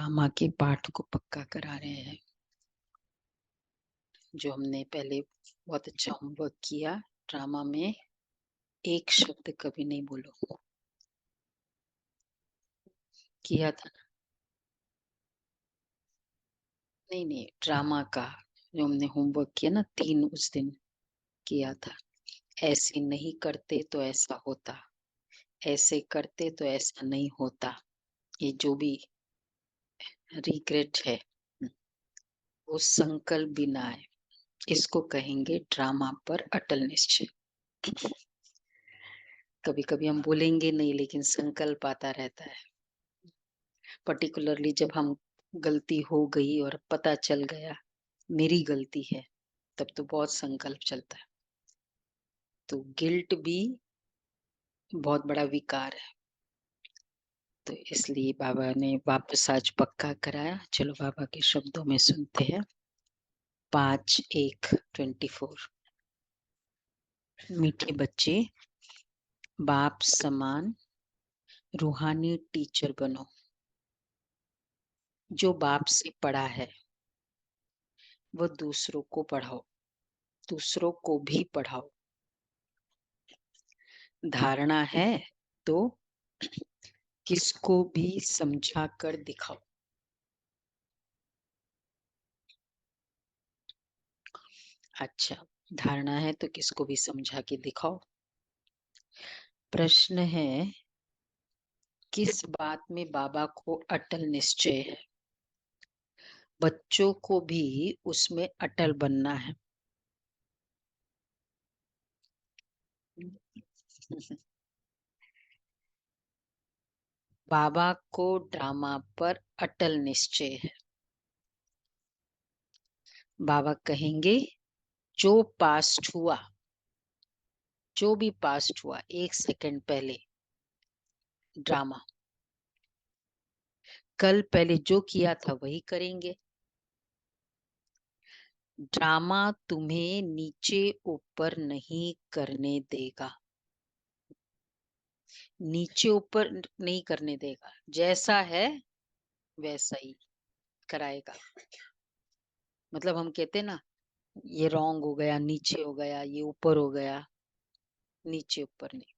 Drama के पाठ को पक्का करा रहे हैं। जो हमने पहले बहुत अच्छा होमवर्क किया, ड्रामा में एक शब्द कभी नहीं बोलो, किया था ना? नहीं नहीं, ड्रामा का जो हमने होमवर्क किया ना, 3 उस दिन किया था। ऐसे नहीं करते तो ऐसा होता, ऐसे करते तो ऐसा नहीं होता। ये जो भी रिग्रेट है, वो संकल्प भी ना आए, इसको कहेंगे ड्रामा पर अटल निश्चय। कभी कभी हम बोलेंगे नहीं, लेकिन संकल्प आता रहता है। पर्टिकुलरली जब हम गलती हो गई और पता चल गया मेरी गलती है, तब तो बहुत संकल्प चलता है। तो गिल्ट भी बहुत बड़ा विकार है। तो इसलिए बाबा ने वापस आज पक्का कराया। चलो बाबा के शब्दों में सुनते हैं। 5-1-24। मीठे बच्चे, बाप समान रूहानी टीचर बनो। जो बाप से पढ़ा है वो दूसरों को पढ़ाओ, दूसरों को भी पढ़ाओ। धारणा है तो किसको भी समझा कर दिखाओ। अच्छा, धारणा है तो किसको भी समझा के दिखाओ। प्रश्न है, किस बात में बाबा को अटल निश्चय है? बच्चों को भी उसमें अटल बनना है। बाबा को ड्रामा पर अटल निश्चय है। बाबा कहेंगे जो पास्ट हुआ, जो भी पास्ट हुआ 1 सेकंड पहले, ड्रामा। कल पहले जो किया था वही करेंगे। ड्रामा तुम्हें नीचे ऊपर नहीं करने देगा, नीचे ऊपर नहीं करने देगा। जैसा है वैसा ही कराएगा। मतलब हम कहते ना, ये रॉन्ग हो गया, नीचे हो गया, ये ऊपर हो गया, नीचे ऊपर नहीं।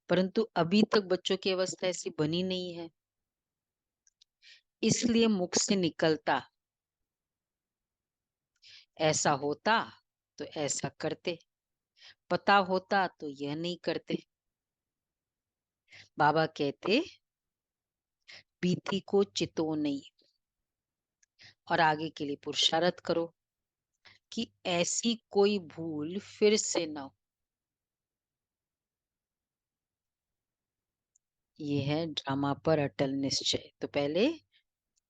परंतु अभी तक बच्चों की अवस्था ऐसी बनी नहीं है, इसलिए मुख से निकलता, ऐसा होता तो ऐसा करते, पता होता तो यह नहीं करते। बाबा कहते बीती को चितो नहीं, और आगे के लिए पुरुषार्थ करो कि ऐसी कोई भूल फिर से ना हो। ये है ड्रामा पर अटल निश्चय। तो पहले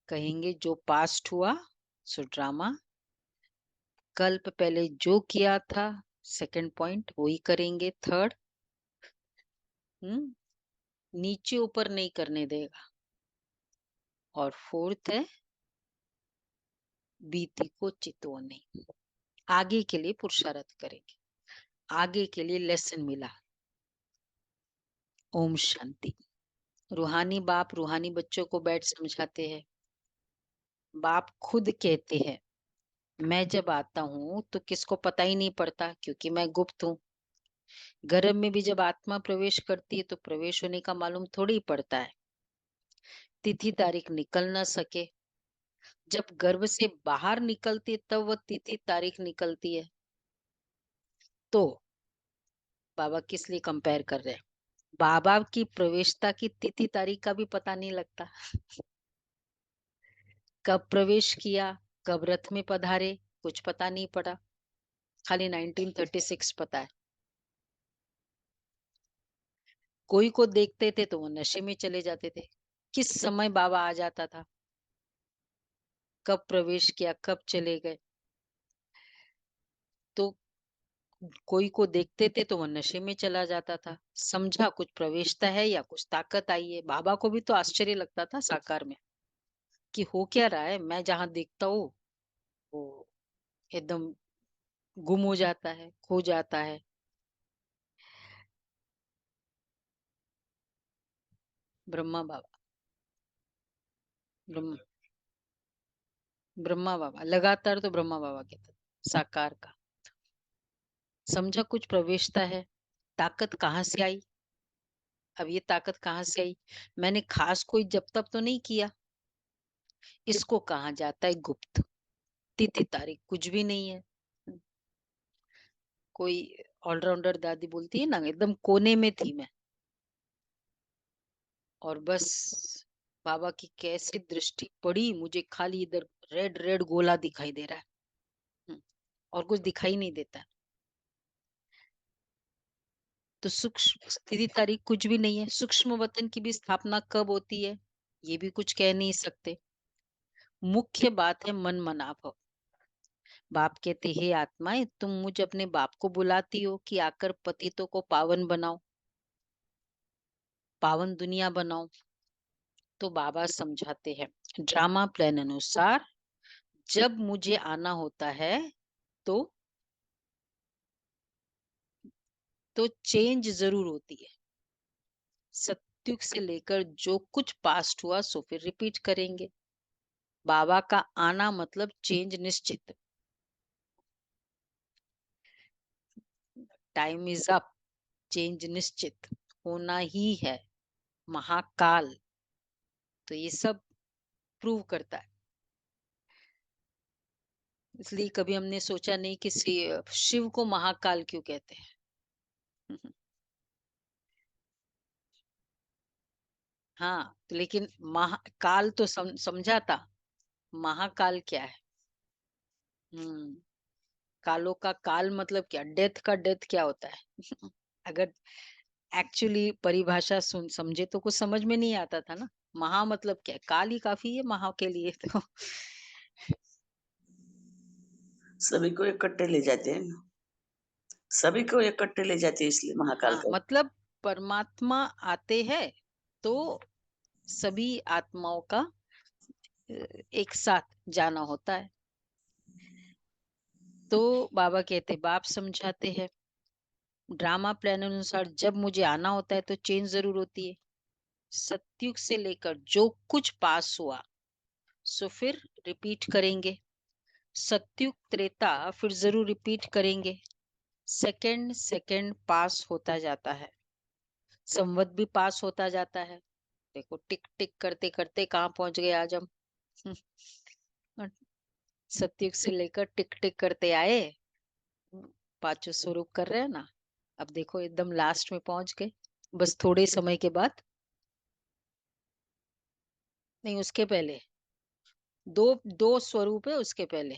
कहेंगे जो पास्ट हुआ सो ड्रामा, कल्प पहले जो किया था, सेकंड पॉइंट वही करेंगे। थर्ड, नीचे ऊपर नहीं करने देगा। और फोर्थ है बीती को चितो नहीं, आगे के लिए पुरुषार्थ करेंगे, आगे के लिए लेसन मिला। ओम शांति। रूहानी बाप रूहानी बच्चों को बैठ समझाते हैं। बाप खुद कहते हैं मैं जब आता हूँ तो किसको पता ही नहीं पड़ता, क्योंकि मैं गुप्त हूँ। गर्भ में भी जब आत्मा प्रवेश करती है तो प्रवेश होने का मालूम थोड़ी ही पड़ता है। तिथि तारीख निकल ना सके, जब गर्भ से बाहर निकलती है तब वह तिथि तारीख निकलती है। तो बाबा किस लिए कंपेयर कर रहे हैं? बाबा की प्रवेशता की तिथि तारीख का भी पता नहीं लगता। कब प्रवेश किया, कब रथ में पधारे, कुछ पता नहीं पड़ा। खाली 1936 पता है। कोई को देखते थे तो वो नशे में चले जाते थे। किस समय बाबा आ जाता था, कब प्रवेश किया, कब चले गए। तो कोई को देखते थे तो वो नशे में चला जाता था। समझा कुछ प्रवेशता है या कुछ ताकत आई है। बाबा को भी तो आश्चर्य लगता था साकार में कि हो क्या रहा है। मैं जहां देखता हूँ वो एकदम गुम हो जाता है, खो जाता है। ब्रह्मा बाबा ब्रह्म ब्रह्मा बाबा, लगातार तो ब्रह्मा बाबा कहते साकार का। समझा कुछ प्रवेशता है। ताकत कहाँ से आई? अब ये ताकत कहाँ से आई? मैंने खास कोई जप तप तो नहीं किया। इसको कहा जाता है गुप्त। तिथि तारीख कुछ भी नहीं है। कोई ऑलराउंडर दादी बोलती है ना, एकदम कोने में थी मैं। और बस बाबा की कैसे दृष्टि पड़ी मुझे, खाली इधर रेड रेड गोला दिखाई दे रहा है। हम्म, और कुछ दिखाई नहीं देता। तो सूक्ष्म स्थिति तारीख कुछ भी नहीं है। सूक्ष्म वतन की भी स्थापना कब होती है, ये भी कुछ कह नहीं सकते। मुख्य बात है मन मनाभव। बाप कहते, हे आत्माएं, तुम मुझे अपने बाप को बुलाती हो कि आकर पतितों को पावन बनाओ, पावन दुनिया बनाओ। तो बाबा समझाते हैं, ड्रामा प्लान अनुसार जब मुझे आना होता है तो चेंज जरूर होती है। सत्युग से लेकर जो कुछ पास्ट हुआ सो फिर रिपीट करेंगे। बाबा का आना मतलब चेंज निश्चित। टाइम इज अप, चेंज निश्चित होना ही है। महाकाल, तो ये सब प्रूव करता है। इसलिए कभी हमने सोचा नहीं कि शिव को महाकाल क्यों कहते हैं। हाँ, तो लेकिन महाकाल तो समझा था। महाकाल क्या है? हम्म। कालों का काल मतलब क्या? डेथ का डेथ क्या होता है? अगर एक्चुअली परिभाषा सुन समझे तो कुछ समझ में नहीं आता था ना। महा मतलब क्या है? काल ही काफी है महा के लिए तो। सभी को इकट्ठे ले जाते हैं ना, सभी को इकट्ठे ले जाते हैं, इसलिए महाकाल हाँ, का। मतलब परमात्मा आते हैं तो सभी आत्माओं का एक साथ जाना होता है। तो बाबा कहते, बाप समझाते हैं, ड्रामा प्लान अनुसार जब मुझे आना होता है तो चेंज जरूर होती है। सतयुग से लेकर जो कुछ पास हुआ सो फिर रिपीट करेंगे। सतयुग त्रेता फिर जरूर रिपीट करेंगे। सेकंड सेकंड पास होता जाता है। संवत भी पास होता जाता है। देखो टिक टिक करते करते कहाँ पहुंच गए आज हम। सतयुग से लेकर टिक टिक करते आए, पांचों स्वरूप कर रहे हैं ना। अब देखो एकदम लास्ट में पहुंच गए, बस थोड़े समय के बाद। नहीं, उसके पहले दो दो स्वरूप है उसके पहले।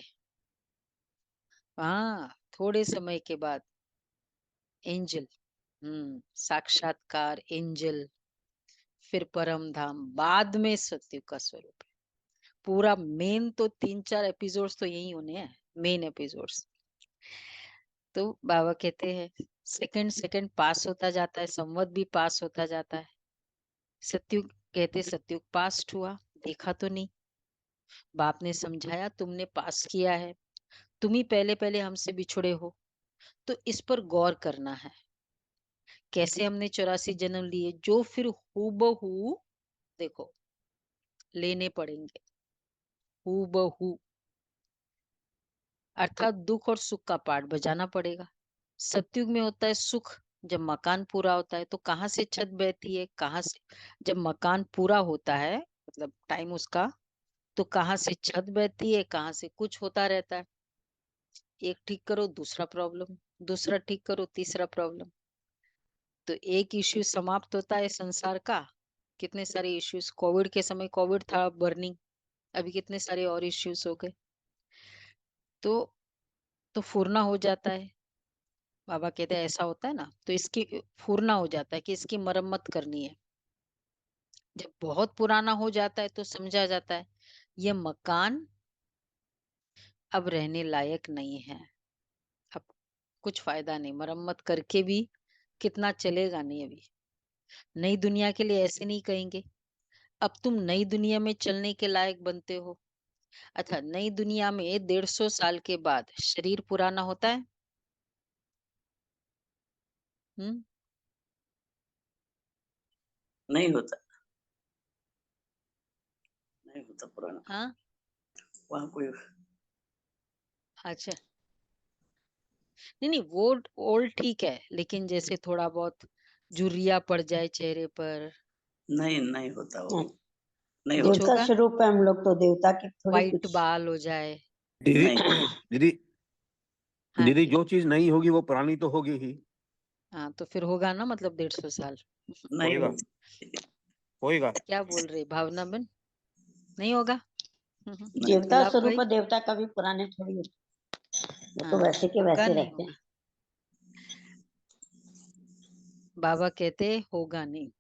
हाँ, थोड़े समय के बाद एंजल। साक्षात्कार एंजल, फिर परम धाम, बाद में सत्युग का स्वरूप है। पूरा मेन तो 3-4 एपिसोड्स तो यही होने हैं, मेन एपिसोड्स। तो बाबा कहते हैं सेकंड सेकंड पास होता जाता है, संवत भी पास होता जाता है। सत्युग कहते, सत्युग पास्ट हुआ, देखा तो नहीं। बाप ने समझाया, तुमने पास किया है, तुम ही पहले पहले हमसे बिछुड़े हो, तो इस पर गौर करना है। कैसे हमने 84 जन्म लिए जो फिर हूबहू देखो लेने पड़ेंगे। हूबहू अर्थात दुख और सुख का पार्ट बजाना पड़ेगा। सतयुग में होता है सुख, जब मकान पूरा होता है तो कहाँ से छत बहती है, कहाँ से, जब मकान पूरा होता है मतलब टाइम उसका, तो कहाँ से छत बहती है, कहाँ से कुछ होता रहता है। एक ठीक करो दूसरा प्रॉब्लम, दूसरा ठीक करो तीसरा प्रॉब्लम। तो एक इश्यू समाप्त होता है संसार का, कितने सारे इश्यूज, कोविड के समय कोविड था बर्निंग, अभी कितने सारे और इश्यूज हो गए। तो फूरना हो जाता है। बाबा कहते हैं ऐसा होता है ना, तो इसकी फूरना हो जाता है कि इसकी मरम्मत करनी है। जब बहुत पुराना हो जाता है तो समझा जाता है ये मकान अब रहने लायक नहीं है। अब कुछ फायदा नहीं, मरम्मत करके भी कितना चलेगा नहीं। अभी नई दुनिया के लिए ऐसे नहीं कहेंगे, अब तुम नई दुनिया में चलने के लायक बनते हो। अच्छा, नई दुनिया में 150 साल के बाद शरीर पुराना होता है? हम्म। नहीं होता, नहीं होता पुराना। हाँ, वहाँ कोई अच्छा। नहीं नहीं, वो ओल्ड ठीक है, लेकिन जैसे थोड़ा बहुत झुर्रिया पड़ जाए चेहरे पर, नहीं, नहीं होता वो, नहीं, नहीं कुछ होता। देवता होगा, स्वरूप है हम लोग तो, देवता की थोड़ी वाइट कुछ। बाल हो जाए। दीदी नहीं, दीदी हाँ दीदी, जो चीज नहीं होगी वो पुरानी तो होगी ही। हाँ, तो फिर होगा ना, मतलब 150 साल। नहीं होएगा होती। होएगा। क्या बोल रहे भावना बन, नहीं होगा? नहीं, देवता गुलाब स्वरूप भाई, है, देवता कभी पुराने थोड़ी होते, वो तो हाँ, वैसे के होगा वैसे नहीं रहते होगा, हैं। बाबा कहते होगा नहीं।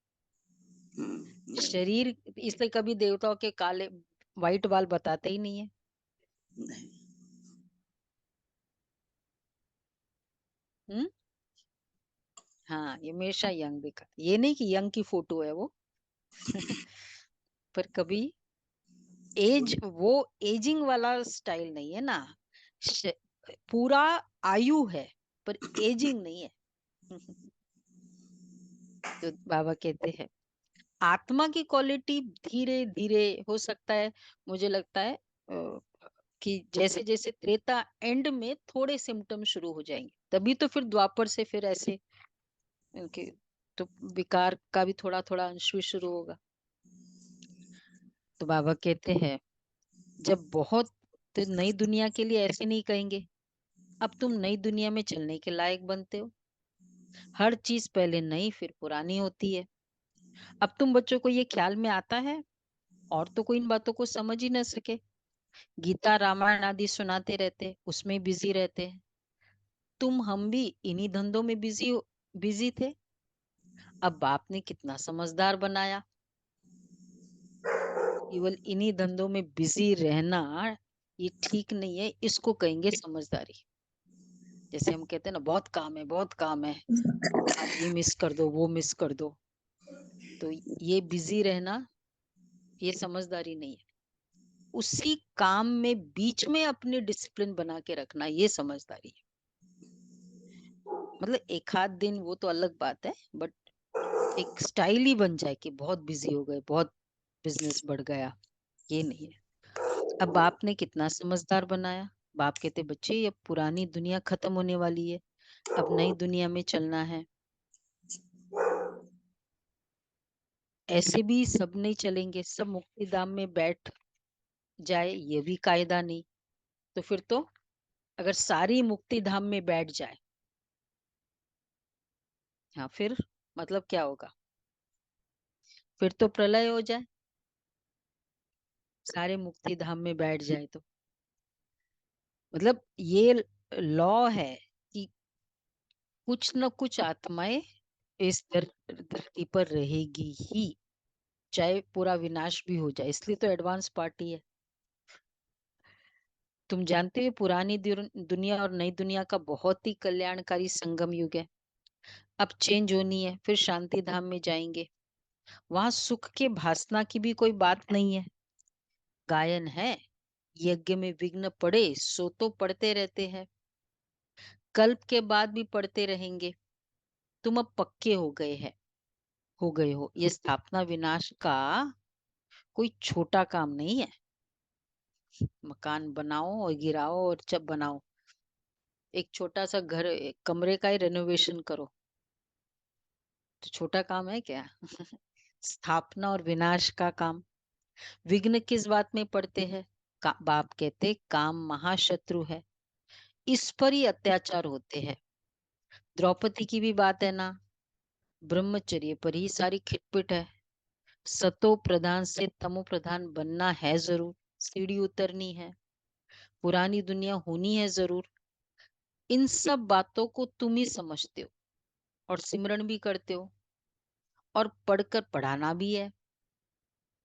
नहीं, शरीर, इसलिए कभी देवताओं के काले वाइट बाल बताते ही नहीं है। नहीं। हम्म, हाँ, ये हमेशा यंग दिखा, ये नहीं कि यंग की फोटो है वो। पर कभी एज, वो एजिंग वाला स्टाइल नहीं है ना। श- पूरा आयु है, पर एजिंग नहीं है। तो बाबा कहते हैं आत्मा की क्वालिटी धीरे धीरे हो सकता है। मुझे लगता है कि जैसे जैसे त्रेता एंड में थोड़े सिम्टम शुरू हो जाएंगे, तभी तो फिर द्वापर से फिर ऐसे उनके, तो विकार का भी थोड़ा थोड़ा अंश भी शुरू होगा। तो बाबा कहते हैं जब बहुत, तो नई दुनिया के लिए ऐसे नहीं कहेंगे, अब तुम नई दुनिया में चलने के लायक बनते हो। हर चीज पहले नई फिर पुरानी होती है। अब तुम बच्चों को ये ख्याल में आता है, और तो कोई इन बातों को समझ ही ना सके। गीता रामायण आदि सुनाते रहते, उसमें बिजी रहते हैं। तुम हम भी इन्हीं धंधों में बिजी थे। अब बाप ने कितना समझदार बनाया। केवल इन्हीं धंधों में बिजी रहना ये ठीक नहीं है, इसको कहेंगे समझदारी। जैसे हम कहते हैं ना, बहुत काम है, बहुत काम है, आज ये मिस कर दो, वो मिस कर दो। तो ये बिजी रहना ये समझदारी नहीं है। उसी काम में बीच में अपनी डिसिप्लिन बना के रखना ये समझदारी है। मतलब एक आध दिन वो तो अलग बात है, बट एक स्टाइल ही बन जाए कि बहुत बिजी हो गए, बहुत बिजनेस बढ़ गया, ये नहीं है। अब बाप ने कितना समझदार बनाया। बाप कहते बच्चे ये पुरानी दुनिया खत्म होने वाली है, अब नई दुनिया में चलना है। ऐसे भी सब नहीं चलेंगे, सब मुक्ति धाम में बैठ जाए ये भी कायदा नहीं। तो फिर तो अगर सारी मुक्ति धाम में बैठ जाए, हाँ, फिर मतलब क्या होगा? फिर तो प्रलय हो जाए, सारे मुक्ति धाम में बैठ जाए तो। मतलब ये लॉ है कि कुछ न कुछ आत्माएं इस धरती पर रहेगी ही, चाहे पूरा विनाश भी हो जाए। इसलिए तो एडवांस पार्टी है। तुम जानते हो पुरानी दुनिया और नई दुनिया का बहुत ही कल्याणकारी संगम युग है। अब चेंज होनी है, फिर शांति धाम में जाएंगे। वहां सुख के भासना की भी कोई बात नहीं है। गायन है, यज्ञ में विघ्न पड़े सो तो पढ़ते रहते हैं, कल्प के बाद भी पढ़ते रहेंगे। तुम अब पक्के हो गए हो। ये स्थापना विनाश का कोई छोटा काम नहीं है। मकान बनाओ और गिराओ और जब बनाओ, एक छोटा सा घर, एक कमरे का ही रेनोवेशन करो, तो छोटा काम है क्या? स्थापना और विनाश का काम। विघ्न किस बात में पड़ते हैं? बाप कहते काम महाशत्रु है, इस पर ही अत्याचार होते हैं। द्रौपदी की भी बात है ना, ब्रह्मचर्य पर ही सारी खिटपिट है। सतो प्रधान से तमो प्रधान बनना है जरूर, सीढ़ी उतरनी है, पुरानी दुनिया होनी है जरूर। इन सब बातों को तुम ही समझते हो और सिमरन भी करते हो, और पढ़कर पढ़ाना भी है,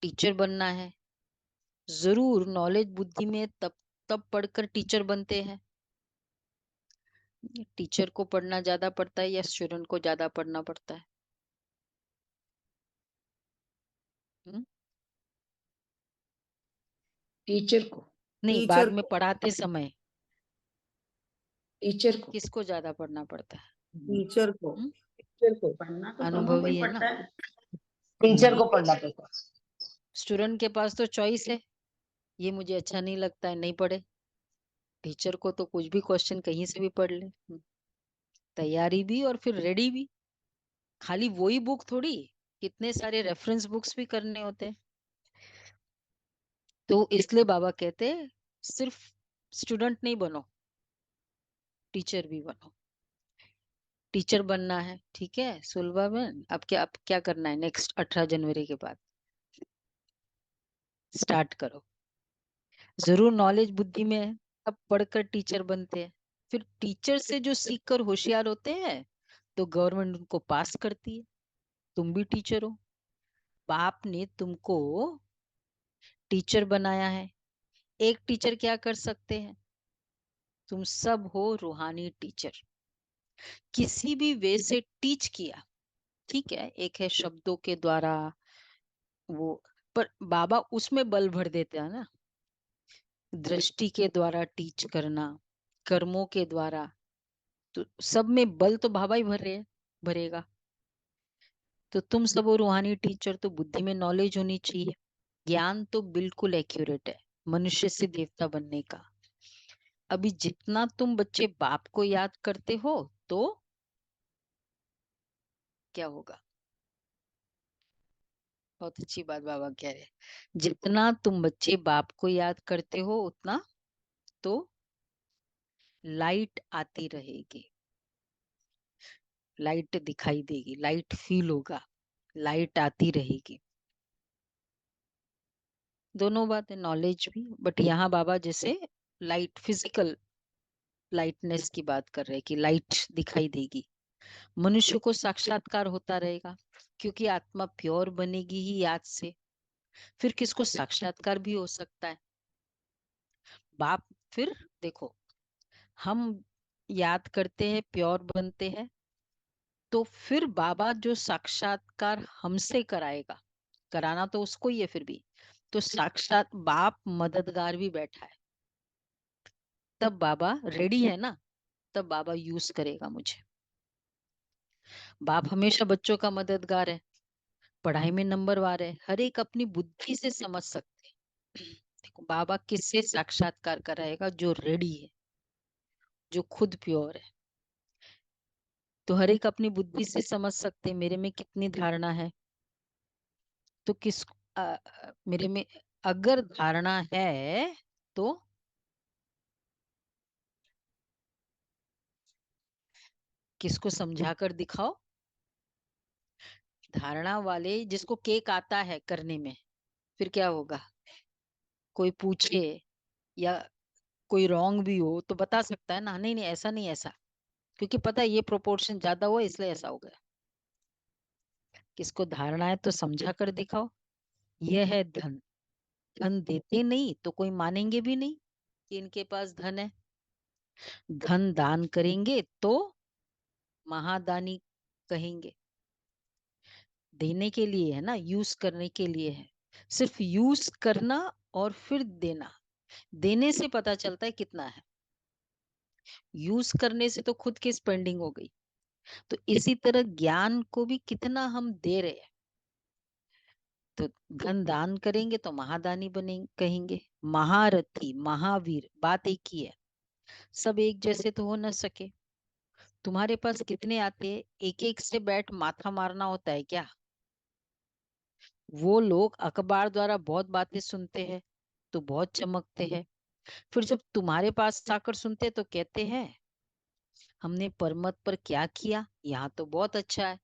टीचर बनना है जरूर। नॉलेज बुद्धि में तब तब पढ़कर टीचर बनते हैं। टीचर को पढ़ना ज्यादा पड़ता है या स्टूडेंट को ज्यादा पढ़ना पड़ता है? हम्म? टीचर को, नहीं, बाद टीचर में को, पढ़ाते समय टीचर को, किसको ज्यादा पढ़ना पड़ता है? टीचर को, हम्म? टीचर को पढ़ना तो दोनों को ही अनुभवी है ना। पड़ता है। टीचर हम्म, को पढ़ना पड़ता है। स्टूडेंट के पास तो चॉइस है, ये मुझे अच्छा नहीं लगता है, नहीं पढ़े। टीचर को तो कुछ भी क्वेश्चन कहीं से भी पढ़ ले, तैयारी भी और फिर रेडी भी। खाली वही बुक थोड़ी, कितने सारे रेफरेंस बुक्स भी करने होते हैं। तो इसलिए बाबा कहते हैं सिर्फ स्टूडेंट नहीं बनो, टीचर भी बनो। टीचर बनना है, ठीक है सुलभा बहन, अब क्या करना है नेक्स्ट 18 जनवरी के बाद? स्टार्ट करो। जरूर नॉलेज बुद्धि में है, अब पढ़कर टीचर बनते हैं। फिर टीचर से जो सीख कर होशियार होते हैं तो गवर्नमेंट उनको पास करती है। तुम भी टीचर हो, बाप ने तुमको टीचर बनाया है। एक टीचर क्या कर सकते हैं? तुम सब हो रूहानी टीचर। किसी भी वे से टीच किया, ठीक है, एक है शब्दों के द्वारा वो, पर बाबा उसमें बल भर देते हैं ना, दृष्टि के द्वारा टीच करना, कर्मों के द्वारा, तो सब में बल तो बाबा ही भरेगा। तो तुम सब हो रूहानी टीचर, तो बुद्धि में नॉलेज होनी चाहिए। ज्ञान तो बिल्कुल एक्यूरेट है मनुष्य से देवता बनने का। अभी जितना तुम बच्चे बाप को याद करते हो तो क्या होगा? बहुत अच्छी बात बाबा कह रहे हैं, जितना तुम बच्चे बाप को याद करते हो उतना तो लाइट आती रहेगी, लाइट दिखाई देगी, लाइट फील होगा, लाइट आती रहेगी। दोनों बात है, नॉलेज भी, बट यहाँ बाबा जैसे लाइट, फिजिकल लाइटनेस की बात कर रहे हैं कि लाइट दिखाई देगी। मनुष्य को साक्षात्कार होता रहेगा, क्योंकि आत्मा प्योर बनेगी ही याद से। फिर किसको साक्षात्कार भी हो सकता है? बाप। फिर देखो, हम याद करते हैं, प्योर बनते हैं, तो फिर बाबा जो साक्षात्कार हमसे कराएगा, कराना तो उसको ही है फिर भी, तो साक्षात बाप मददगार भी बैठा है। तब बाबा रेडी है ना, तब बाबा यूज करेगा मुझे। बाप हमेशा बच्चों का मददगार है, पढ़ाई में नंबरवार है, हर एक अपनी बुद्धि से समझ सकते हैं। देखो बाबा किससे साक्षात्कार कराएगा? जो रेडी है, जो खुद प्योर है। तो हर एक अपनी बुद्धि से समझ सकते हैं मेरे में कितनी धारणा है। तो मेरे में अगर धारणा है तो किसको समझा कर दिखाओ? धारणा वाले जिसको केक आता है करने में, फिर क्या होगा? कोई पूछे या कोई रॉन्ग भी हो तो बता सकता है ना, नहीं नहीं ऐसा नहीं ऐसा, क्योंकि पता है ये प्रोपोर्शन ज्यादा हुआ इसलिए ऐसा हो गया। किसको धारणा है तो समझा कर दिखाओ। यह है धन। धन देते नहीं तो कोई मानेंगे भी नहीं कि इनके पास धन है। धन दान करेंगे तो महादानी कहेंगे। देने के लिए है ना, यूज करने के लिए है। सिर्फ यूज करना और फिर देना, देने से पता चलता है कितना है, यूज करने से तो खुद की स्पेंडिंग हो गई। तो इसी तरह ज्ञान को भी कितना हम दे रहे हैं। तो धन दान करेंगे तो महादानी बनेंगे कहेंगे। महारथी महावीर, बात एक ही है। सब एक जैसे तो हो न सके। तुम्हारे पास कितने आते हैं, एक एक से बैठ माथा मारना होता है क्या? वो लोग अखबार द्वारा बहुत बातें सुनते हैं तो बहुत चमकते हैं, फिर जब तुम्हारे पास आकर सुनते तो कहते हैं हमने परमत पर क्या किया, यहाँ तो बहुत अच्छा है,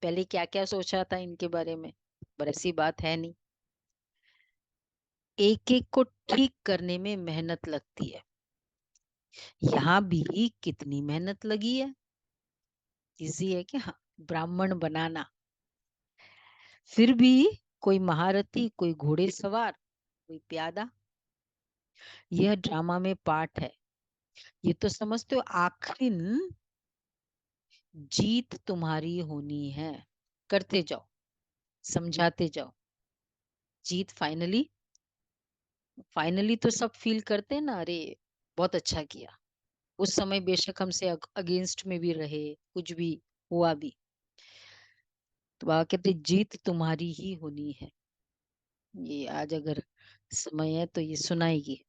पहले क्या क्या सोचा था इनके बारे में, पर ऐसी बात है नहीं। एक एक को ठीक करने में मेहनत लगती है। यहाँ भी कितनी मेहनत लगी है, इजी है क्या? ब्राह्मण बनाना। फिर भी कोई महारथी, कोई घोड़े सवार, कोई प्यादा। यह ड्रामा में पार्ट है। ये तो समझते हो, आखिर जीत तुम्हारी होनी है। करते जाओ, समझाते जाओ, जीत फाइनली। फाइनली तो सब फील करते हैं ना, अरे बहुत अच्छा किया। उस समय बेशक हमसे अगेंस्ट में भी रहे, कुछ भी हुआ भी, तो बाबा कहते जीत तुम्हारी ही होनी है। ये आज अगर समय है तो ये सुनाएगी।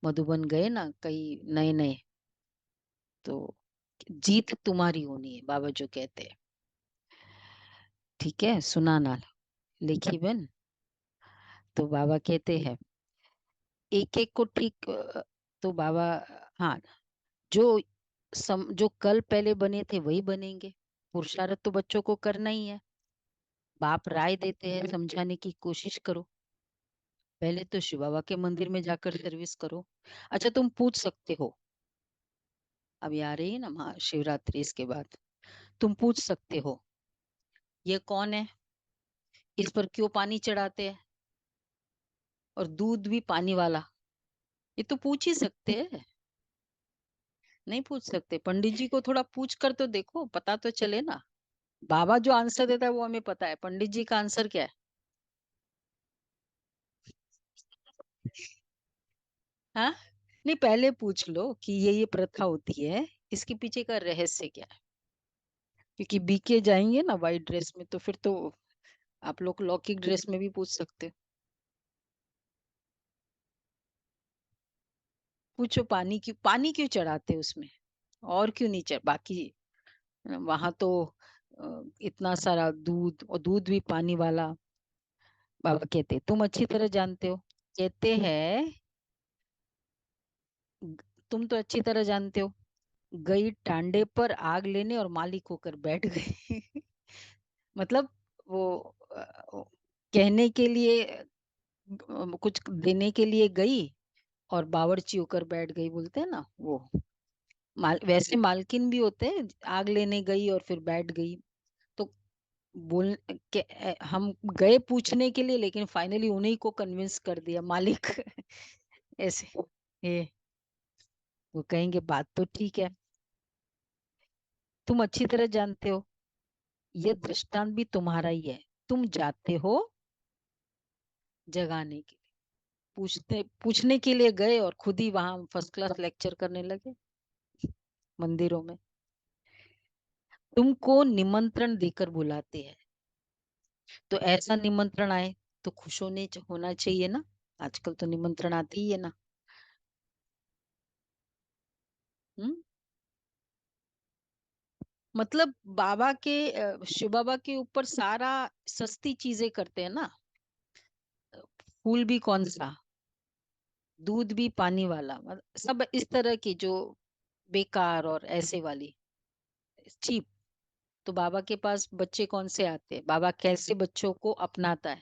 मधुबन गए ना कई नए नए, तो जीत तुम्हारी होनी है बाबा जो कहते हैं। ठीक है, सुना ना लिखी बन। तो बाबा कहते हैं एक एक को ठीक तो बाबा, हाँ, जो जो कल पहले बने थे वही बनेंगे। पुरुषार्थ तो बच्चों को करना ही है। बाप राय देते हैं, समझाने की कोशिश करो। पहले तो शिव बाबा के मंदिर में जाकर सर्विस करो। अच्छा, तुम पूछ सकते हो, अभी आ रही है ना महाशिवरात्रि, इसके बाद तुम पूछ सकते हो ये कौन है, इस पर क्यों पानी चढ़ाते हैं, और दूध भी पानी वाला। ये तो पूछ ही सकते हैं। नहीं पूछ सकते? पंडित जी को थोड़ा पूछ कर तो देखो, पता तो चले ना। बाबा जो आंसर देता है वो हमें पता है, पंडित जी का आंसर क्या है? हाँ, नहीं पहले पूछ लो कि ये प्रथा होती है, इसके पीछे का रहस्य क्या है। क्योंकि बीके जाएंगे ना वाइट ड्रेस में, तो फिर तो आप लोग लौकिक ड्रेस में भी पूछ सकते हो। पूछो पानी क्यों चढ़ाते हैं उसमें, और क्यों नहीं चढ़ बाकी वहां तो इतना सारा दूध, और दूध भी पानी वाला। बाबा कहते तुम अच्छी तरह जानते हो, कहते हैं तुम तो अच्छी तरह जानते हो, गई टांडे पर आग लेने और मालिक होकर बैठ गई। मतलब वो कहने के लिए कुछ देने के लिए गई और बावर्ची होकर बैठ गई, बोलते हैं ना वो। वैसे मालकिन भी होते हैं, आग लेने गई और फिर बैठ गई। तो बोल हम गए पूछने के लिए, लेकिन फाइनली उन्हीं को कन्विंस कर दिया मालिक। ऐसे ये वो कहेंगे बात तो ठीक है, तुम अच्छी तरह जानते हो, ये दृष्टांत भी तुम्हारा ही है। तुम जाते हो जगाने के लिए, पूछने के लिए गए और खुद ही वहां फर्स्ट क्लास लेक्चर करने लगे मंदिरों में। तुमको निमंत्रण देकर बुलाते हैं, तो ऐसा निमंत्रण आए तो खुश होना चाहिए ना। आजकल तो निमंत्रण आते ही है ना। हम्म, मतलब बाबा के शिव बाबा के ऊपर सारा सस्ती चीजें करते हैं ना। फूल भी कौन सा, दूध भी पानी वाला, मतलब सब इस तरह की जो बेकार और ऐसे वाली चीप। तो बाबा के पास बच्चे कौन से आते हैं, बाबा कैसे बच्चों को अपनाता है।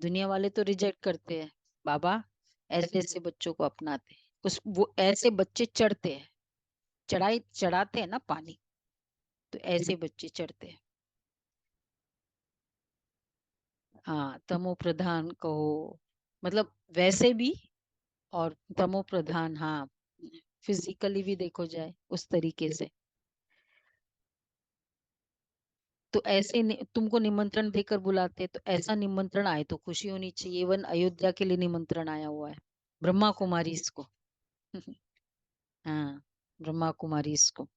दुनिया वाले तो रिजेक्ट करते हैं, बाबा ऐसे ऐसे बच्चों को अपनाते हैं। उस वो ऐसे बच्चे चढ़ते हैं, चढ़ाते हैं ना पानी, तो ऐसे बच्चे चढ़ते हैं। हाँ, तमो प्रधान कहो, मतलब वैसे भी, और तमो प्रधान, हाँ, फिजिकली भी देखो जाए उस तरीके से। तो ऐसे तुमको निमंत्रण देकर बुलाते हैं, तो ऐसा निमंत्रण आए तो खुशी होनी चाहिए। इवन अयोध्या के लिए निमंत्रण आया हुआ है, ब्रह्मा कुमारी इसको। हाँ, ब्रह्मा कुमारी इसको।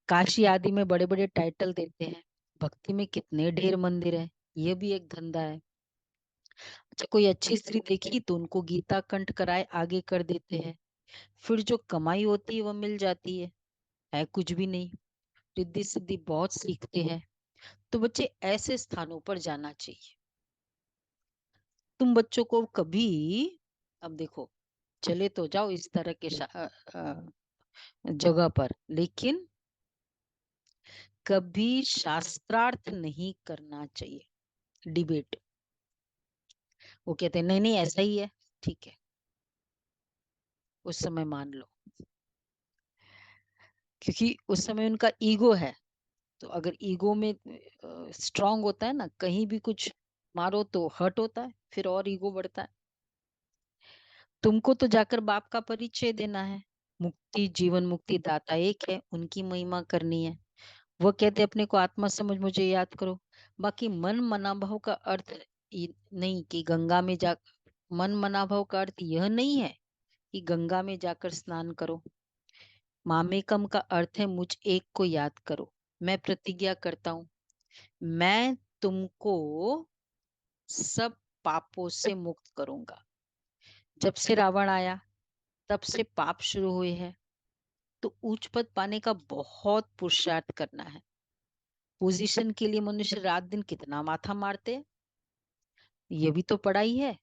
काशी आदि में बड़े बड़े टाइटल देते हैं, भक्ति में कितने ढेर मंदिर है, ये भी एक धंधा है। अच्छा, कोई अच्छी स्त्री देखी तो उनको गीता कंठ कराए आगे कर देते हैं, फिर जो कमाई होती है वो मिल जाती है कुछ भी नहीं। रिद्धि सिद्धि बहुत सीखते हैं। तो बच्चे ऐसे स्थानों पर जाना चाहिए। तुम बच्चों को कभी, अब देखो, चले तो जाओ इस तरह के जगह पर, लेकिन कभी शास्त्रार्थ नहीं करना चाहिए, डिबेट। वो कहते हैं नहीं नहीं ऐसा ही है, ठीक है, उस समय मान लो, क्योंकि उस समय उनका ईगो है। तो अगर ईगो में स्ट्रांग होता है ना, कहीं भी कुछ मारो तो हर्ट होता है, फिर और ईगो बढ़ता है। तुमको तो जाकर बाप का परिचय देना है। मुक्ति, जीवन मुक्ति दाता एक है, उनकी महिमा करनी है। वो कहते अपने को आत्मा समझ मुझे याद करो। बाकी मन मनाभाव का अर्थ नहीं कि गंगा में जा, मन मनाभाव का अर्थ यह नहीं है कि गंगा में जाकर स्नान करो। मामेकम का अर्थ है मुझ एक को याद करो। मैं प्रतिज्ञा करता हूं, मैं तुमको सब पापों से मुक्त करूंगा। जब से रावण आया तब से पाप शुरू हुए हैं, तो उच्च पद पाने का बहुत पुरुषार्थ करना है। पोजीशन के लिए मनुष्य रात दिन कितना माथा मारते हैं, ये भी तो पढ़ाई है।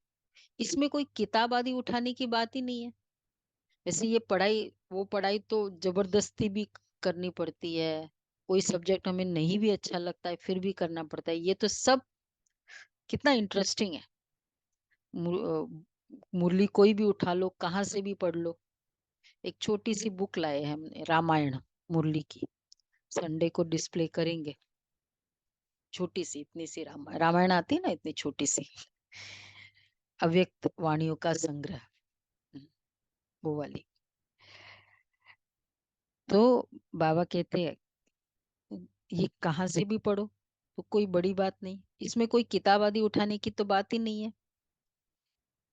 इसमें कोई किताब आदि उठाने की बात ही नहीं है। वैसे ये पढ़ाई, वो पढ़ाई तो जबरदस्ती भी करनी पड़ती है। कोई सब्जेक्ट हमें नहीं भी अच्छा लगता है फिर भी करना पड़ता है। ये तो सब कितना इंटरेस्टिंग है। मुरली कोई भी उठा लो, कहाँ से भी पढ़ लो। एक छोटी सी बुक लाए हैं हमने, रामायण मुरली की, संडे को डिस्प्ले करेंगे। छोटी सी, इतनी सी रामायण आती है ना, इतनी छोटी सी, अव्यक्त वाणियों का संग्रह, वो वाली। तो बाबा कहते हैं ये कहाँ से भी पढ़ो तो कोई बड़ी बात नहीं, इसमें कोई किताब आदि उठाने की तो बात ही नहीं है।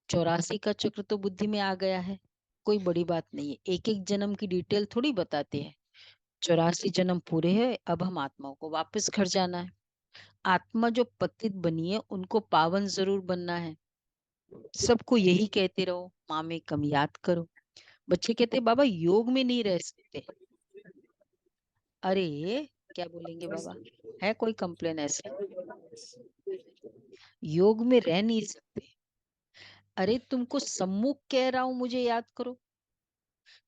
84 का चक्र तो बुद्धि में आ गया है, कोई बड़ी बात नहीं है। एक एक जन्म की डिटेल थोड़ी बताते हैं। 84 जन्म पूरे हैं, अब हम आत्माओं को वापस घर जाना है। आत्मा जो पतित बनी है उनको पावन जरूर बनना है। सबको यही कहते रहो, माँ में कम याद करो। बच्चे कहते बाबा योग में नहीं रह सकते। अरे क्या बोलेंगे बाबा, है कोई कंप्लेन ऐसे? योग में रह नहीं सकते। अरे तुमको सम्मुख कह रहा हूं मुझे याद करो,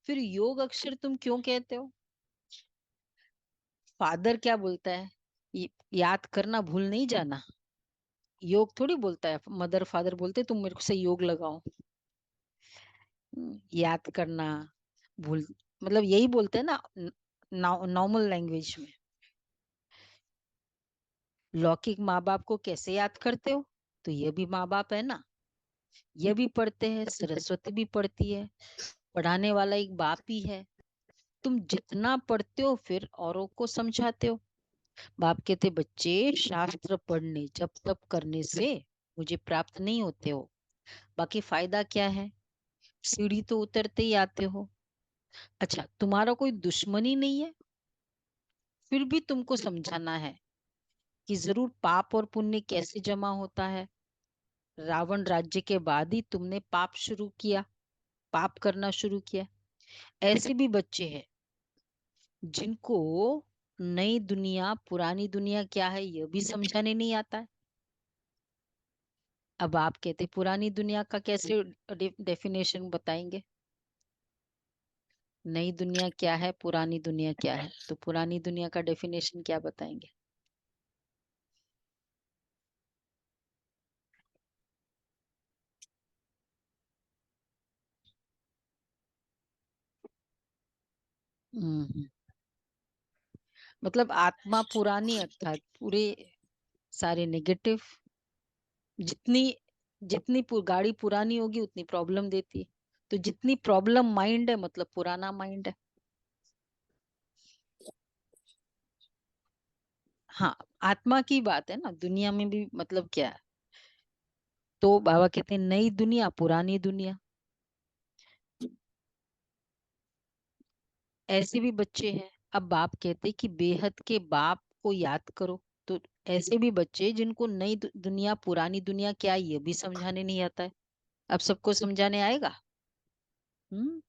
फिर योग अक्षर तुम क्यों कहते हो? फादर क्या बोलता है, याद करना, भूल नहीं जाना। योग थोड़ी बोलता है, मदर फादर बोलते तुम मेरे से योग लगाओ। याद करना, भूल, मतलब यही बोलते हैं ना नॉर्मल लैंग्वेज में। लौकिक माँ बाप को कैसे याद करते हो? तो ये भी माँ बाप है ना, ये भी पढ़ते हैं, सरस्वती भी पढ़ती है, पढ़ाने वाला एक बाप ही है। तुम जितना पढ़ते हो फिर औरों को समझाते हो। बाप कहते बच्चे शास्त्र पढ़ने जब तब करने से मुझे प्राप्त नहीं होते हो, बाकी फायदा क्या है? सीढ़ी तो उतरते ही आते हो। अच्छा तुम्हारा कोई दुश्मनी नहीं है, फिर भी तुमको समझाना है कि जरूर पाप और पुण्य कैसे जमा होता है। रावण राज्य के बाद ही तुमने पाप शुरू किया, पाप करना शुरू किया। ऐसे भी बच्चे हैं जिनको नई दुनिया पुरानी दुनिया क्या है यह भी समझाने नहीं आता है। अब आप कहते पुरानी दुनिया का कैसे डेफिनेशन बताएंगे? नई दुनिया क्या है, पुरानी दुनिया क्या है, तो पुरानी दुनिया का डेफिनेशन क्या बताएंगे? हम्म। मतलब आत्मा पुरानी अर्थात पूरे सारे नेगेटिव, जितनी जितनी गाड़ी पुरानी होगी उतनी प्रॉब्लम देती है। तो जितनी प्रॉब्लम माइंड है मतलब पुराना माइंड है। हाँ, आत्मा की बात है ना, दुनिया में भी मतलब क्या है। तो बाबा कहते हैं नई दुनिया पुरानी दुनिया। ऐसे भी बच्चे हैं। अब बाप कहते हैं कि बेहद के बाप को याद करो। तो ऐसे भी बच्चे जिनको नई दुनिया पुरानी दुनिया क्या है ये भी समझाने नहीं आता है। अब सबको समझाने आएगा? हम्म,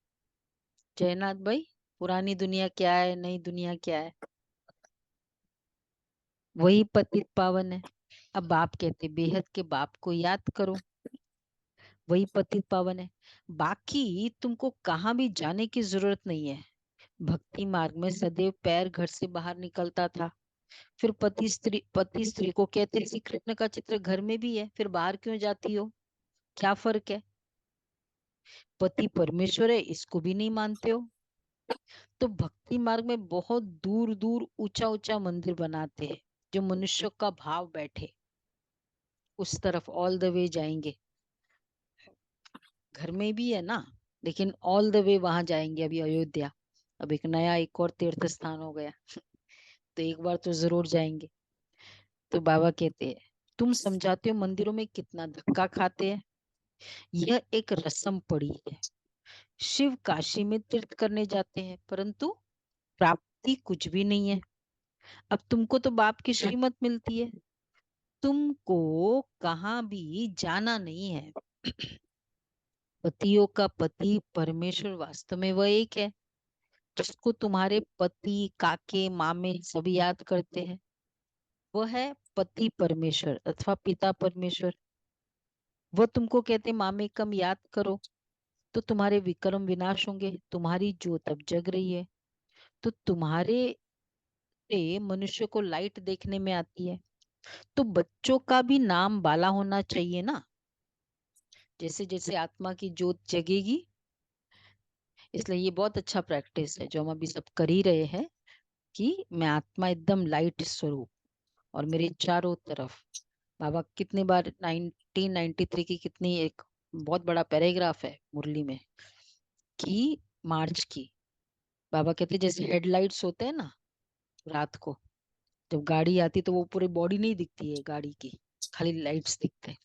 जयनाथ भाई, पुरानी दुनिया क्या है, नई दुनिया क्या है? वही पतित पावन है। अब बाप कहते बेहद के बाप को याद करो, वही पतित पावन है। बाकी तुमको कहाँ भी जाने की जरूरत नहीं है। भक्ति मार्ग में सदैव पैर घर से बाहर निकलता था। फिर पति स्त्री को कहते श्री कृष्ण का चित्र घर में भी है, फिर बाहर क्यों जाती हो? क्या फर्क है? पति परमेश्वर है इसको भी नहीं मानते हो। तो भक्ति मार्ग में बहुत दूर दूर ऊंचा ऊंचा मंदिर बनाते हैं, जो मनुष्य का भाव बैठे उस तरफ ऑल द वे जाएंगे। घर में भी है ना, लेकिन ऑल द वे वहां जाएंगे। अभी अयोध्या, अब एक नया एक और तीर्थ स्थान हो गया तो एक बार तो जरूर जाएंगे। तो बाबा कहते हैं तुम समझाते हो मंदिरों में कितना धक्का खाते हैं, यह एक रस्म पड़ी है। शिव काशी में तीर्थ करने जाते हैं परंतु प्राप्ति कुछ भी नहीं है। अब तुमको तो बाप की श्रीमत मिलती है, तुमको कहाँ भी जाना नहीं है। पतियों का पति परमेश्वर वास्तव में वह एक है जिसको तुम्हारे पति, काके, मामे सभी याद करते हैं। वह है पति परमेश्वर अथवा पिता परमेश्वर। वह तुमको कहते मामे कम याद करो तो तुम्हारे विक्रम विनाश होंगे, तुम्हारी ज्योत अब जग रही है। तो तुम्हारे से मनुष्य को लाइट देखने में आती है। तो बच्चों का भी नाम बाला होना चाहिए ना। जैसे जैसे आत्मा की ज्योत जगेगी, इसलिए ये बहुत अच्छा प्रैक्टिस है जो हम अभी सब कर ही रहे हैं कि मैं आत्मा एकदम लाइट स्वरूप और मेरे चारों तरफ। बाबा कितनी बार 1993 की कितनी एक बहुत बड़ा पैराग्राफ है मुरली में कि मार्च की। बाबा कहते जैसे हेडलाइट्स होते हैं ना रात को, जब गाड़ी आती तो वो पूरी बॉडी नहीं दिखती है गाड़ी की, खाली लाइट्स दिखते हैं।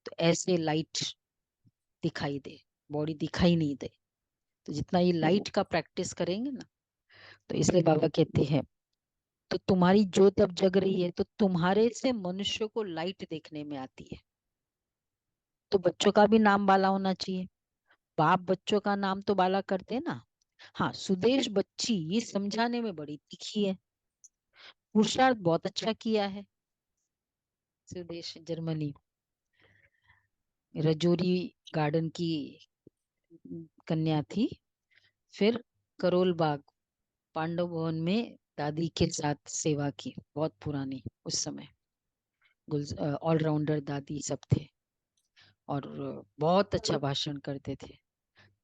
तो ऐसे लाइट दिखाई दे, बॉडी दिखाई नहीं दे। तो जितना ये लाइट का प्रैक्टिस करेंगे ना, तो इसलिए बाबा कहते हैं तो तुम्हारी ज्योत अब जग रही है तो तुम्हारे से मनुष्य को लाइट देखने में आती है। तो बच्चों का भी नाम बाला होना चाहिए। बाप बच्चों का नाम तो बाला करते हैं ना। हाँ, सुदेश बच्ची समझाने में बड़ी तीखी है, पुरुषार्थ बहुत अच्छा किया है। सुदेश जर्मनी रजौरी गार्डन की कन्या थी। फिर करोल बाग पांडव भवन में दादी के साथ सेवा की, बहुत पुरानी उस समय ऑलराउंडर दादी सब थे और बहुत अच्छा भाषण करते थे।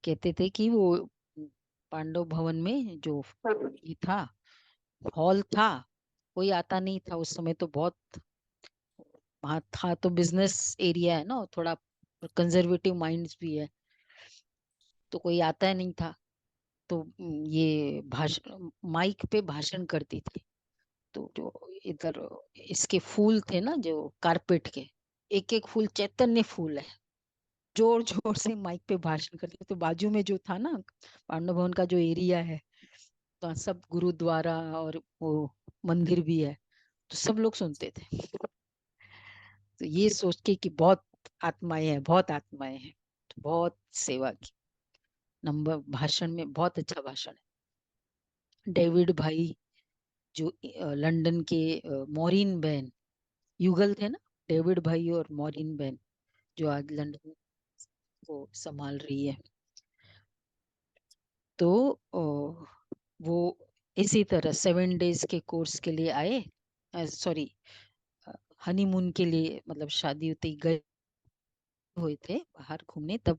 कहते थे कि वो पांडव भवन में जो ये था हॉल था, कोई आता नहीं था उस समय। तो बहुत वहाँ था तो बिजनेस एरिया है ना, थोड़ा कंजर्वेटिव माइंड्स भी है, तो कोई आता नहीं था। तो ये भाषण माइक पे भाषण करती थी। तो जो इधर इसके फूल थे ना जो कारपेट के, एक एक फूल चैतन्य फूल है, जोर जोर से माइक पे भाषण करते। तो बाजू में जो था ना पांडव भवन का जो एरिया है, तो सब गुरुद्वारा और वो मंदिर भी है, तो सब लोग सुनते थे। तो ये सोच के कि बहुत आत्माएं हैं, बहुत आत्माएं हैं, तो बहुत सेवा की। नंबर भाषण में बहुत अच्छा भाषण है। डेविड भाई जो लंदन के मॉरिन बहन युगल थे ना, डेविड भाई और मॉरिन बहन जो आज लंदन को संभाल रही है। तो वो इसी तरह 7 डेज के कोर्स के लिए आए, सॉरी हनीमून के लिए, मतलब शादी होती गए हुए थे बाहर घूमने, तब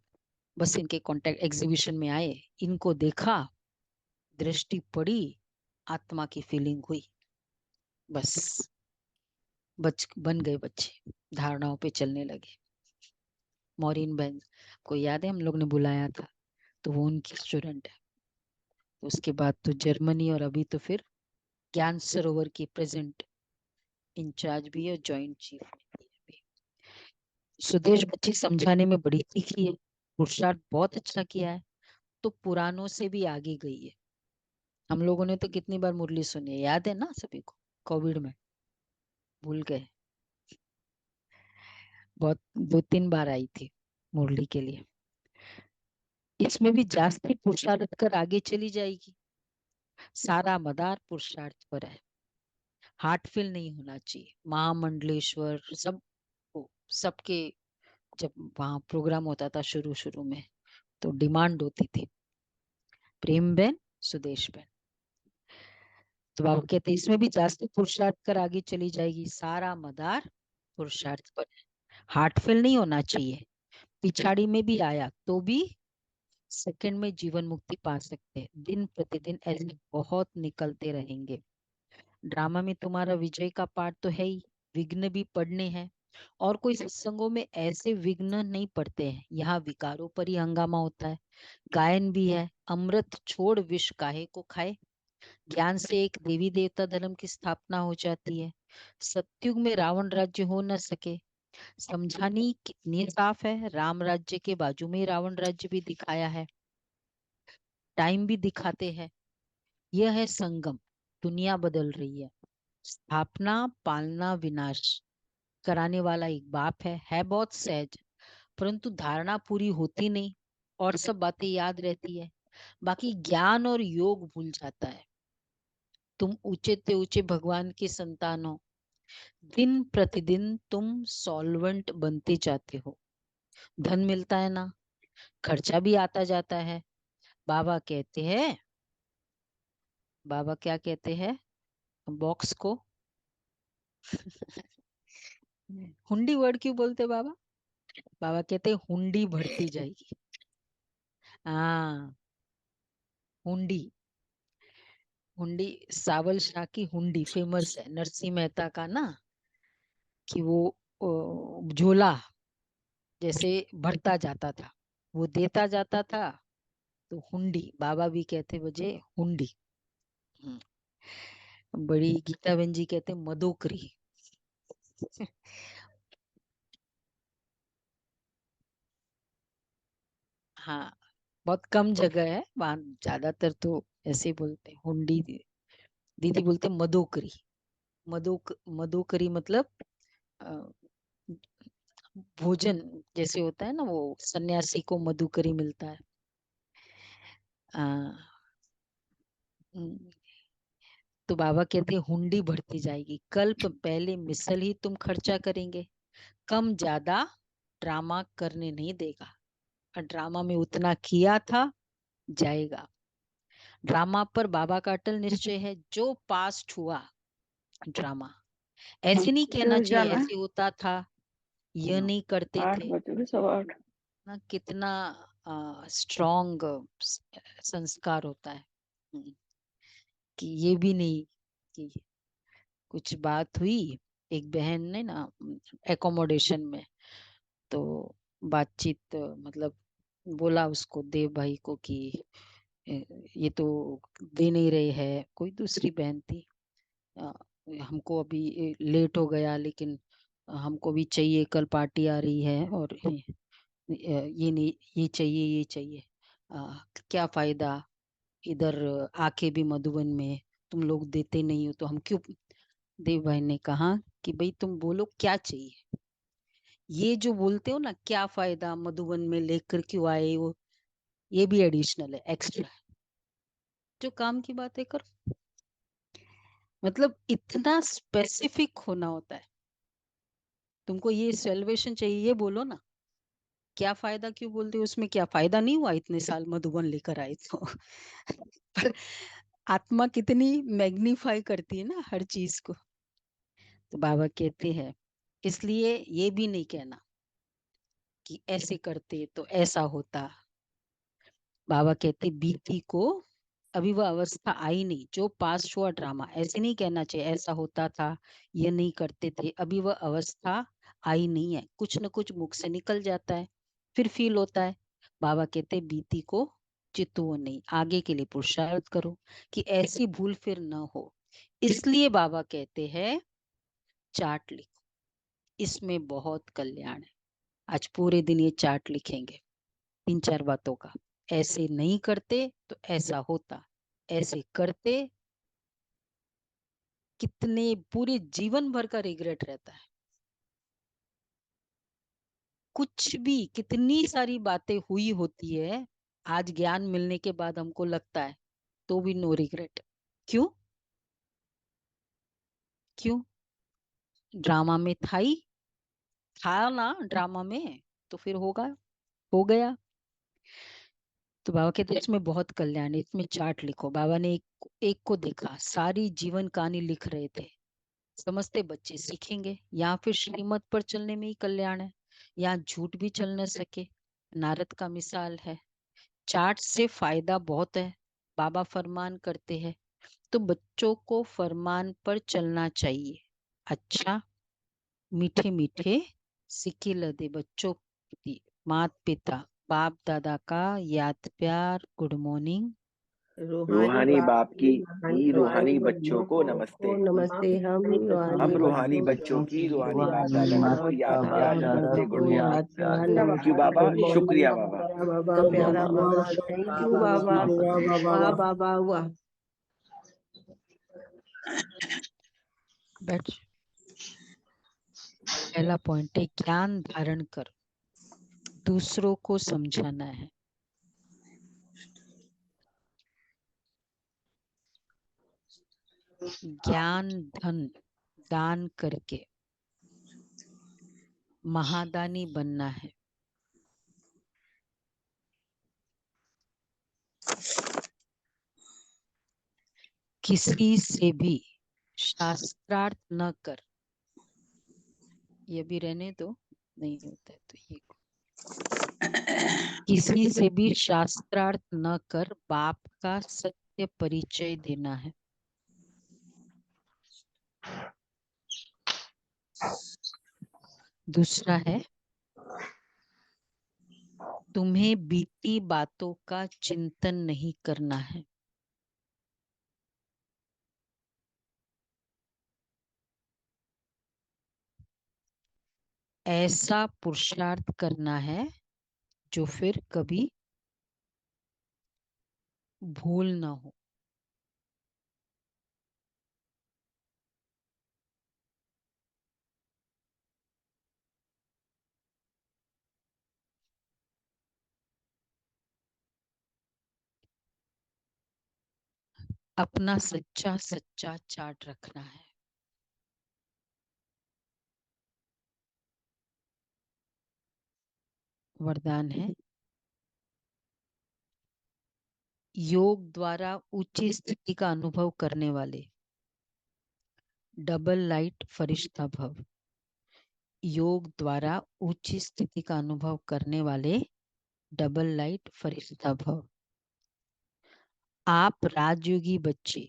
बस इनके कांटेक्ट एग्जीबिशन में आए, इनको देखा, दृष्टि पड़ी, आत्मा की फीलिंग हुई, बस बन गए बच्चे, धारणाओं पे चलने लगे। मॉरिन बहन को याद है हम लोग ने बुलाया था, तो वो उनकी स्टूडेंट है। तो उसके बाद तो जर्मनी और अभी तो फिर ज्ञान सरोवर की प्रेजेंट इंचार्ज भी है, जॉइंट चीफ भी है। सुदेश बच्ची समझाने में बड़ी तीखी है, पुरुषार्थ बहुत अच्छा किया है, तो पुरानों से भी आगे गई है। हम लोगों ने तो कितनी बार मुरली सुनी है, याद है ना सभी को, कोविड में भूल गए। बहुत 2-3 बार आई थी मुरली के लिए। इसमें भी जास्ती पुरुषार्थ कर आगे चली जाएगी। सारा मदार पुरुषार्थ पर है, हार्ट फेल नहीं होना चाहिए। महामंडलेश्वर सब सबके जब वहां प्रोग्राम होता था शुरू शुरू में, तो डिमांड होती थी प्रेम बहन, सुदेश बहन। तो बाबू कहते इसमें भी जास्ती पुरुषार्थ कर आगे चली जाएगी। सारा मदार पुरुषार्थ पर है, हार्ट फेल नहीं होना चाहिए। पिछाड़ी में भी आया तो भी सेकंड में जीवन मुक्ति पा सकते हैं। दिन प्रतिदिन ऐसे बहुत निकलते रहेंगे। ड्रामा में तुम्हारा विजय का पार्ट तो है ही, विघ्न भी पड़ने हैं। और कोई सत्संगों में ऐसे विघ्न नहीं पड़ते हैं, यहाँ विकारों पर ही हंगामा होता है। गायन भी है, अमृत छोड़ विष काहे को खाए। ज्ञान से एक देवी देवता धर्म की स्थापना हो जाती है। सत्युग में रावण राज्य हो न सके। समझानी कितनी साफ है, राम राज्य के बाजू में रावण राज्य भी दिखाया है, टाइम भी दिखाते हैं। यह है संगम, दुनिया बदल रही है, स्थापना पालना विनाश। कराने वाला एक बाप है बहुत सहज, परंतु धारणा पूरी होती नहीं और सब बातें याद रहती है, बाकी ज्ञान और योग भूल जाता है। तुम ऊंचे से ऊंचे भगवान की संतान हो, दिन प्रतिदिन तुम सॉल्वेंट बनते जाते हो, धन मिलता है ना, खर्चा भी आता जाता है। बाबा कहते हैं, बाबा क्या कहते हैं बॉक्स को हुंडी वर्ड क्यों बोलते बाबा? बाबा कहते हैं हुंडी भरती जाएगी। हाँ, हुंडी, हुंडी सावल शाह की हुंडी फेमस है, नरसिंह मेहता का ना, कि वो झोला जैसे भरता जाता था, वो देता जाता था, तो हुंडी बाबा भी कहते बजे हुंडी। बड़ी गीता बहन जी कहते मदोकरी। हाँ, बहुत कम जगह है वहां, ज्यादातर तो ऐसे बोलते हैं हुंडी। दीदी बोलते मदोकरी। मदोकरी मतलब अ, भोजन जैसे होता है ना, वो सन्यासी को मधुकरी मिलता है। आ, तो बाबा कहते हैं हुंडी भरती जाएगी, कल्प पहले मिसल ही तुम खर्चा करेंगे, कम ज्यादा ड्रामा करने नहीं देगा, और ड्रामा में उतना किया था जाएगा। ड्रामा पर बाबा का अटल निश्चय है, जो पास्ट हुआ ड्रामा, ऐसे नहीं कहना चाहिए ऐसे होता था, यह नहीं करते थे 8 बजे 8:15। ना, कितना स्ट्रॉन्ग संस्कार होता है। कि ये भी नहीं कि कुछ बात हुई, एक बहन ने ना एकोमोडेशन में, तो बातचीत मतलब बोला उसको देव भाई को कि ये तो दे नहीं रहे हैं, कोई दूसरी बहन थी, अ, हमको अभी लेट हो गया, लेकिन हमको भी चाहिए, कल पार्टी आ रही है, और ये नहीं, ये चाहिए, ये चाहिए। क्या फायदा इधर आके भी मधुबन में तुम लोग देते नहीं हो, तो हम क्यों। देव भाई ने कहा कि भाई तुम बोलो क्या चाहिए, ये जो बोलते हो ना क्या फायदा मधुबन में लेकर क्यों आए हो, ये भी एडिशनल है, एक्स्ट्रा है, जो काम की बातें करो। मतलब इतना स्पेसिफिक होना होता है, तुमको ये सेलिब्रेशन चाहिए, ये बोलो ना, क्या फायदा क्यों बोलते हो, उसमें क्या फायदा नहीं हुआ, इतने साल मधुबन लेकर आए तो। पर आत्मा कितनी मैग्नीफाई करती है ना हर चीज को। तो बाबा कहते हैं इसलिए ये भी नहीं कहना कि ऐसे करते तो ऐसा होता। बाबा कहते बीती को अभी वह अवस्था आई नहीं, जो पास हुआ ड्रामा, ऐसे नहीं कहना चाहिए ऐसा होता था, ये नहीं करते थे, अभी वह अवस्था आई नहीं है, कुछ न कुछ मुख से निकल जाता है, फिर फील होता है। बाबा कहते बीती को चितुओ नहीं, आगे के लिए पुरुषार्थ करो कि ऐसी भूल फिर न हो। इसलिए बाबा कहते हैं चार्ट लिखो, इसमें बहुत कल्याण है। आज पूरे दिन ये चार्ट लिखेंगे 3-4 बातों का, ऐसे नहीं करते तो ऐसा होता, ऐसे करते, कितने पूरे जीवन भर का रिग्रेट रहता है। कुछ भी कितनी सारी बातें हुई होती है, आज ज्ञान मिलने के बाद हमको लगता है, तो भी नो रिग्रेट। क्यों? क्यों? ड्रामा में था ना ड्रामा में, तो फिर होगा, हो गया। तो बाबा कहते इसमें बहुत कल्याण है, इसमें चार्ट लिखो। बाबा ने एक को देखा, सारी जीवन कहानी लिख रहे थे, समझते बच्चे सीखेंगे, या फिर श्रीमत पर चलने में ही कल्याण है, या झूठ भी चल न सके, नारद का मिसाल है। चार्ट से फायदा बहुत है, बाबा फरमान करते हैं तो बच्चों को फरमान पर चलना चाहिए। अच्छा, मीठे मीठे सिक्के लदे बच्चों की माता पिता बाप दादा का याद प्यार, गुड मॉर्निंग। रूहानी बाप की रूहानी बच्चों को नमस्ते। नमस्ते। हम हम रूहानी रूहानी बच्चों की रूहानी बाप रूहानी दादा को माता याद बाप प्यार दादा नमस्ते, को गुड मॉर्निंग। याद प्यार थैंक यू नमस्ते, बाबा, गुड मॉर्निंग। शुक्रिया बाबा। बाबा प्यारा बाबा, थैंक यू बाबा। वाह बाबा वाह। बैठ। पहला पॉइंट है ज्ञान धारण कर दूसरों को समझाना है। ज्ञान धन दान करके महादानी बनना है। किसी से भी शास्त्रार्थ न कर, ये भी रहने दो, नहीं होता है तो ये। किसी से भी शास्त्रार्थ न कर बाप का सत्य परिचय देना है। दूसरा है तुम्हें बीती बातों का चिंतन नहीं करना है। ऐसा पुरुषार्थ करना है जो फिर कभी भूल ना हो। अपना सच्चा सच्चा चार्ट रखना है। वरदान है योग द्वारा उच्च स्थिति का अनुभव करने वाले डबल लाइट फरिश्ता भव। योग द्वारा उच्च स्थिति का अनुभव करने वाले डबल लाइट फरिश्ता भव। आप राजयोगी बच्चे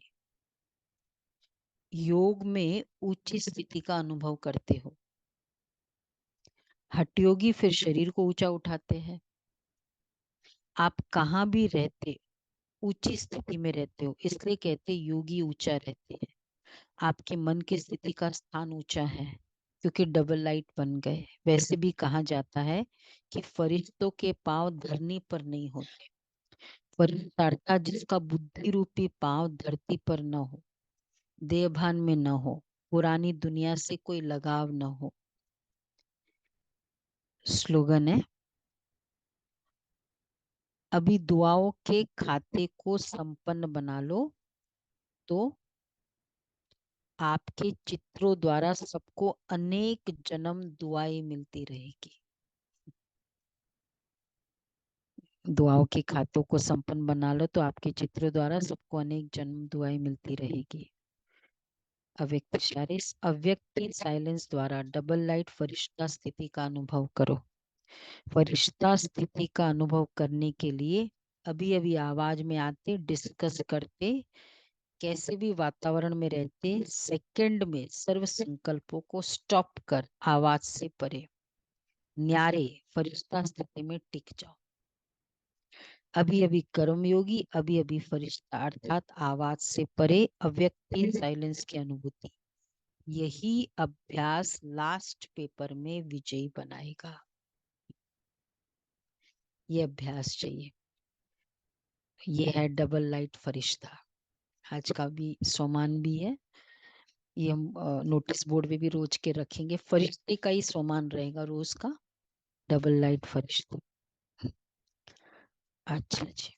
योग में उच्च स्थिति का अनुभव करते हो। हठयोगी फिर शरीर को ऊंचा उठाते हैं। आप कहाँ भी रहते ऊंची स्थिति में रहते हो, इसलिए कहते योगी ऊंचा रहते हैं। आपके मन की स्थिति का स्थान ऊंचा है क्योंकि डबल लाइट बन गए। वैसे भी कहा जाता है कि फरिश्तों के पांव धरनी पर नहीं होते। फरिश्ता जिसका बुद्धि रूपी पांव धरती पर न हो, देहभान में न हो, पुरानी दुनिया से कोई लगाव न हो। स्लोगन है अभी दुआओं के खाते को संपन्न बना लो तो आपके चित्रों द्वारा सबको अनेक जन्म दुआएं मिलती रहेगी। दुआओं के खातों को संपन्न बना लो तो आपके चित्रों द्वारा सबको अनेक जन्म दुआएं मिलती रहेगी। अव्यक्त साइलेंस द्वारा डबल लाइट फरिश्ता स्थिति का अनुभव करो। फरिश्ता स्थिति का अनुभव करने के लिए अभी अभी आवाज में आते, डिस्कस करते, कैसे भी वातावरण में रहते, सेकंड में सर्व संकल्पों को स्टॉप कर आवाज से परे न्यारे फरिश्ता स्थिति में टिक जाओ। अभी अभी कर्मयोगी, अभी अभी फरिश्ता, अर्थात आवाज से परे अव्यक्त साइलेंस की अनुभूति। यही अभ्यास लास्ट पेपर में विजयी बनाएगा। ये अभ्यास चाहिए। ये है डबल लाइट फरिश्ता। आज का भी सोमान भी है, ये हम नोटिस बोर्ड पे भी रोज के रखेंगे। फरिश्ते का ही सोमान रहेगा रोज का, डबल लाइट फरिश्ता। अच्छा जी।